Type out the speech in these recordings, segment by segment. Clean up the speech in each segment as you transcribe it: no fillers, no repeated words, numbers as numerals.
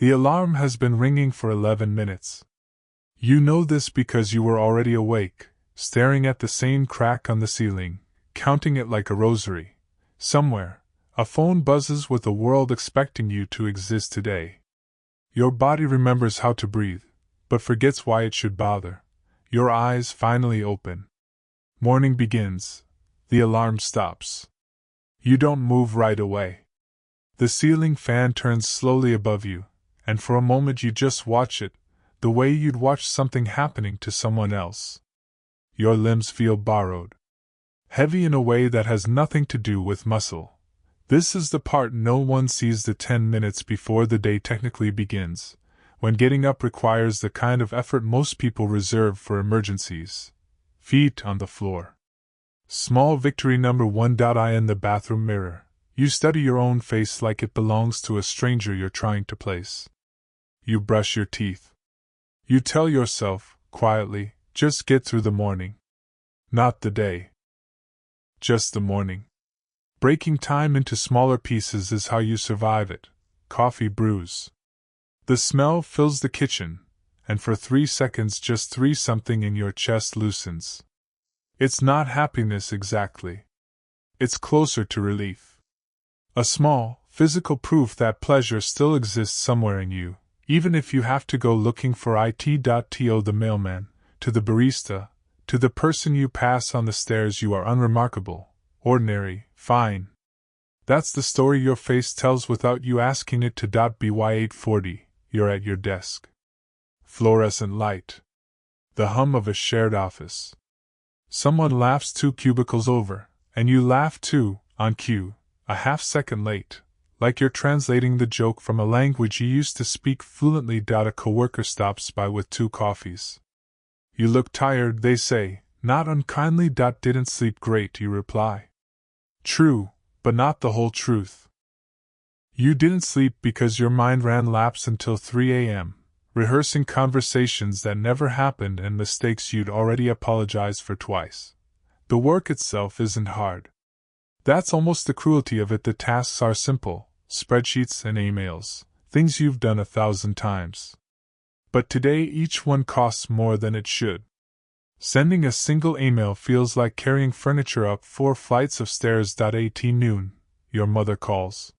The alarm has been ringing for 11 minutes. You know this because you were already awake, staring at the same crack on the ceiling, counting it like a rosary. Somewhere, a phone buzzes with the world expecting you to exist today. Your body remembers how to breathe, but forgets why it should bother. Your eyes finally open. Morning begins. The alarm stops. You don't move right away. The ceiling fan turns slowly above you, and for a moment you just watch it, the way you'd watch something happening to someone else. Your limbs feel borrowed. Heavy in a way that has nothing to do with muscle. This is the part no one sees, the 10 minutes before the day technically begins, when getting up requires the kind of effort most people reserve for emergencies. Feet on the floor. Small victory number 1. Eye in the bathroom mirror. You study your own face like it belongs to a stranger you're trying to place. You brush your teeth. You tell yourself, quietly, just get through the morning. Not the day. Just the morning. Breaking time into smaller pieces is how you survive it. Coffee brews. The smell fills the kitchen, and for 3 seconds, just 3, something in your chest loosens. It's not happiness exactly. It's closer to relief. A small, physical proof that pleasure still exists somewhere in you, even if you have to go looking for it. To the mailman, to the barista, to the person you pass on the stairs, you are unremarkable, ordinary, fine. That's the story your face tells without you asking it to. By 8:40, you're at your desk. Fluorescent light. The hum of a shared office. Someone laughs 2 cubicles over, and you laugh too, on cue, a half-second late, like you're translating the joke from a language you used to speak fluently. A coworker stops by with 2 coffees. You look tired, they say, not unkindly. Didn't sleep great, you reply. True, but not the whole truth. You didn't sleep because your mind ran laps until 3 a.m., rehearsing conversations that never happened and mistakes you'd already apologized for twice. The work itself isn't hard. That's almost the cruelty of it. The tasks are simple, spreadsheets and emails, things you've done 1,000 times. But today each one costs more than it should. Sending a single email feels like carrying furniture up 4 flights of stairs. 18 noon, your mother calls.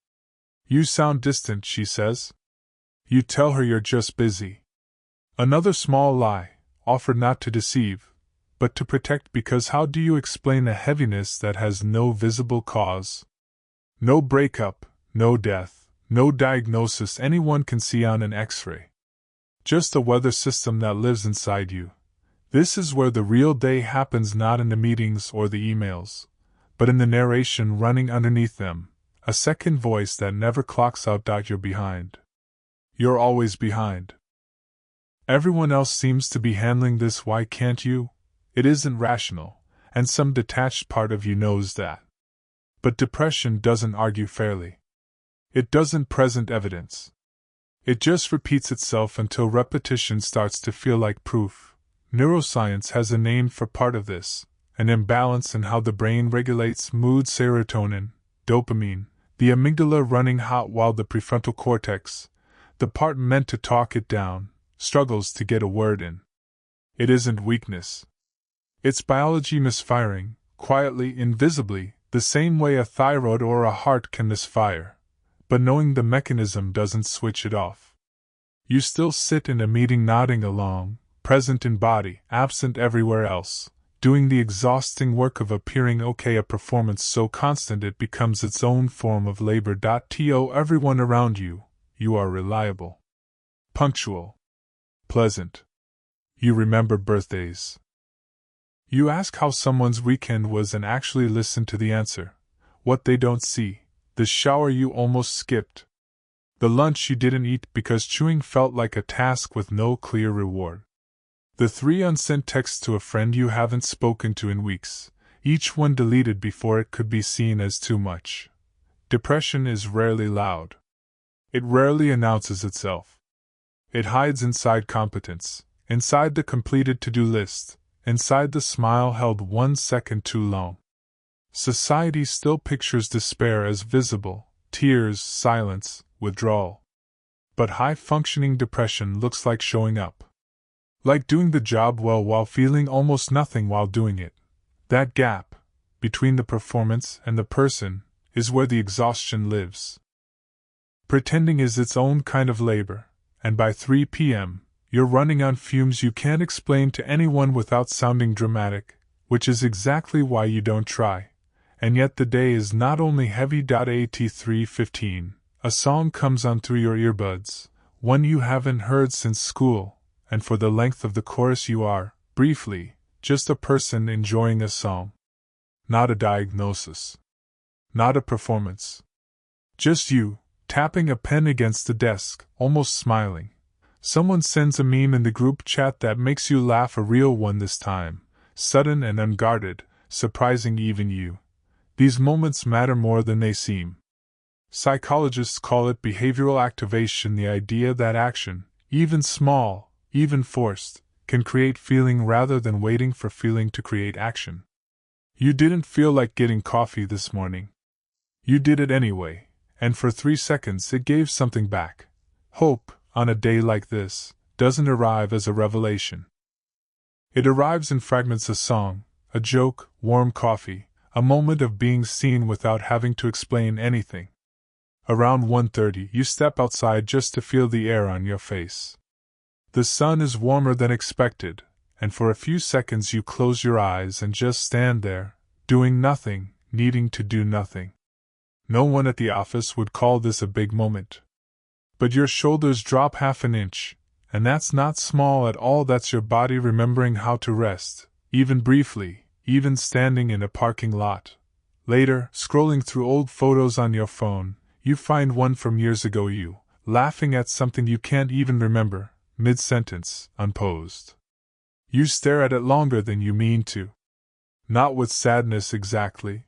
You sound distant, she says. You tell her you're just busy. Another small lie, offered not to deceive, but to protect, because how do you explain a heaviness that has no visible cause? No breakup, no death, no diagnosis anyone can see on an X-ray. Just a weather system that lives inside you. This is where the real day happens, not in the meetings or the emails, but in the narration running underneath them, a second voice that never clocks out. You're behind. You're always behind. Everyone else seems to be handling this, why can't you? It isn't rational, and some detached part of you knows that. But depression doesn't argue fairly. It doesn't present evidence. It just repeats itself until repetition starts to feel like proof. Neuroscience has a name for part of this, an imbalance in how the brain regulates mood. Serotonin, dopamine, the amygdala running hot while the prefrontal cortex, the part meant to talk it down, struggles to get a word in. It isn't weakness. It's biology misfiring, quietly, invisibly, the same way a thyroid or a heart can misfire. But knowing the mechanism doesn't switch it off. You still sit in a meeting nodding along, present in body, absent everywhere else, doing the exhausting work of appearing okay, a performance so constant it becomes its own form of labor. To everyone around you, you are reliable, punctual, pleasant. You remember birthdays. You ask how someone's weekend was and actually listen to the answer. What they don't see, the shower you almost skipped, the lunch you didn't eat because chewing felt like a task with no clear reward, the 3 unsent texts to a friend you haven't spoken to in weeks, each one deleted before it could be seen as too much. Depression is rarely loud. It rarely announces itself. It hides inside competence, inside the completed to-do list, inside the smile held 1 second too long. Society still pictures despair as visible, tears, silence, withdrawal. but high-functioning depression looks like showing up. Like doing the job well while feeling almost nothing while doing it. That gap, between the performance and the person, is where the exhaustion lives. Pretending is its own kind of labor, and by 3 p.m., you're running on fumes you can't explain to anyone without sounding dramatic, which is exactly why you don't try. And yet the day is not only heavy. At 3:15, a song comes on through your earbuds, one you haven't heard since school, and for the length of the chorus you are, briefly, just a person enjoying a song. Not a diagnosis. Not a performance. Just you, tapping a pen against the desk, almost smiling. Someone sends a meme in the group chat that makes you laugh, a real one this time, sudden and unguarded, surprising even you. These moments matter more than they seem. Psychologists call it behavioral activation, the idea that action, even small, even forced, can create feeling rather than waiting for feeling to create action. You didn't feel like getting coffee this morning. You did it anyway, and for 3 seconds it gave something back. Hope, on a day like this, doesn't arrive as a revelation. It arrives in fragments: a song, a joke, warm coffee, a moment of being seen without having to explain anything. Around 1:30, you step outside just to feel the air on your face. The sun is warmer than expected, and for a few seconds you close your eyes and just stand there, doing nothing, needing to do nothing. No one at the office would call this a big moment. But your shoulders drop half an inch, and that's not small at all. That's your body remembering how to rest, even briefly, even standing in a parking lot. Later, scrolling through old photos on your phone, you find one from years ago, you, laughing at something you can't even remember, mid-sentence, unposed. You stare at it longer than you mean to. Not with sadness exactly.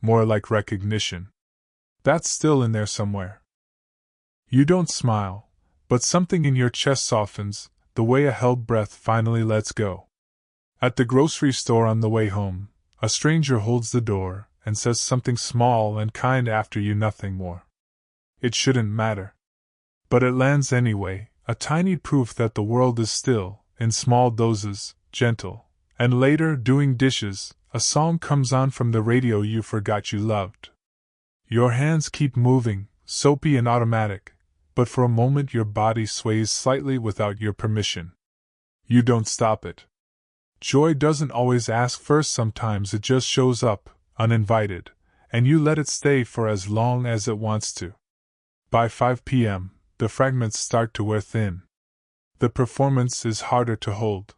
More like recognition. That's still in there somewhere. You don't smile, but something in your chest softens, the way a held breath finally lets go. At the grocery store on the way home, a stranger holds the door and says something small and kind after you, nothing more. It shouldn't matter. But it lands anyway, a tiny proof that the world is still, in small doses, gentle. And later, doing dishes, a song comes on from the radio you forgot you loved. Your hands keep moving, soapy and automatic, but for a moment your body sways slightly without your permission. You don't stop it. Joy doesn't always ask first, sometimes it just shows up, uninvited, and you let it stay for as long as it wants to. By 5 p.m., the fragments start to wear thin. The performance is harder to hold.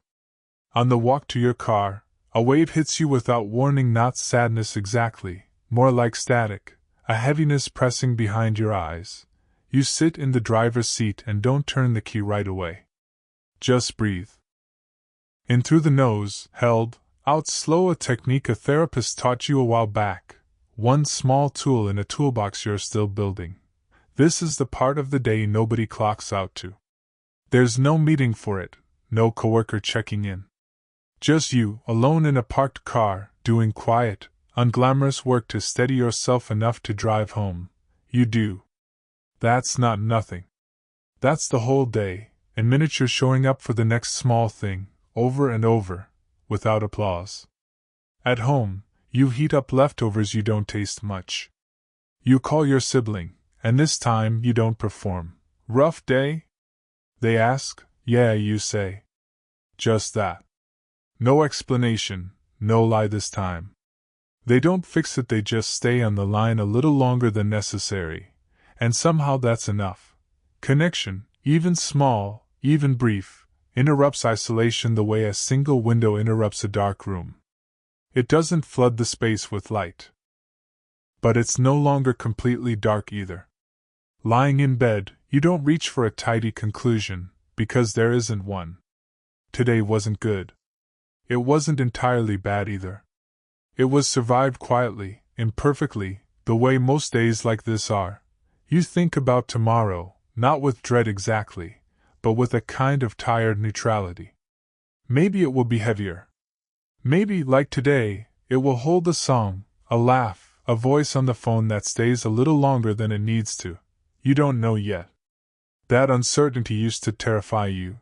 On the walk to your car, a wave hits you without warning, not sadness exactly, more like static, a heaviness pressing behind your eyes. You sit in the driver's seat and don't turn the key right away. Just breathe. In through the nose, held, out slow, a technique a therapist taught you a while back, one small tool in a toolbox you're still building. This is the part of the day nobody clocks out to. There's no meeting for it, no coworker checking in. Just you, alone in a parked car, doing quiet, unglamorous work to steady yourself enough to drive home. You do. That's not nothing. That's the whole day, in miniature, showing up for the next small thing, over and over, without applause. At home, you heat up leftovers you don't taste much. You call your sibling, and this time you don't perform. Rough day? They ask. Yeah, you say. Just that. No explanation, no lie this time. They don't fix it, they just stay on the line a little longer than necessary. And somehow that's enough. Connection, even small, even brief, interrupts isolation the way a single window interrupts a dark room. It doesn't flood the space with light. But it's no longer completely dark either. Lying in bed, you don't reach for a tidy conclusion, because there isn't one. Today wasn't good. It wasn't entirely bad either. It was survived quietly, imperfectly, the way most days like this are. You think about tomorrow, not with dread exactly, but with a kind of tired neutrality. Maybe it will be heavier. Maybe, like today, it will hold a song, a laugh, a voice on the phone that stays a little longer than it needs to. You don't know yet. That uncertainty used to terrify you.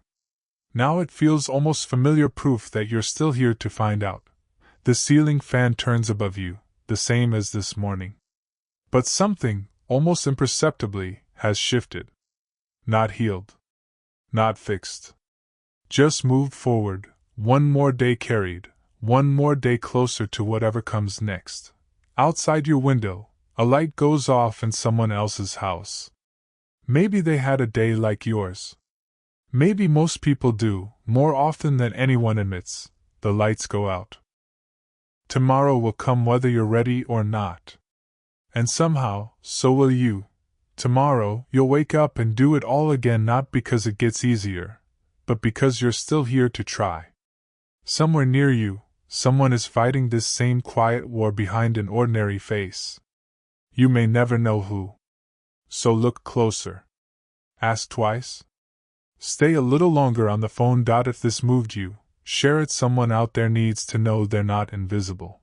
Now it feels almost familiar, proof that you're still here to find out. The ceiling fan turns above you, the same as this morning. But something, almost imperceptibly, has shifted. Not healed. Not fixed. Just moved forward, one more day carried, one more day closer to whatever comes next. Outside your window, a light goes off in someone else's house. Maybe they had a day like yours. Maybe most people do, more often than anyone admits. The lights go out. Tomorrow will come whether you're ready or not. And somehow, so will you. Tomorrow, you'll wake up and do it all again, not because it gets easier, but because you're still here to try. Somewhere near you, someone is fighting this same quiet war behind an ordinary face. You may never know who. So look closer. Ask twice. Stay a little longer on the phone. If this moved you, share it. Someone out there needs to know they're not invisible.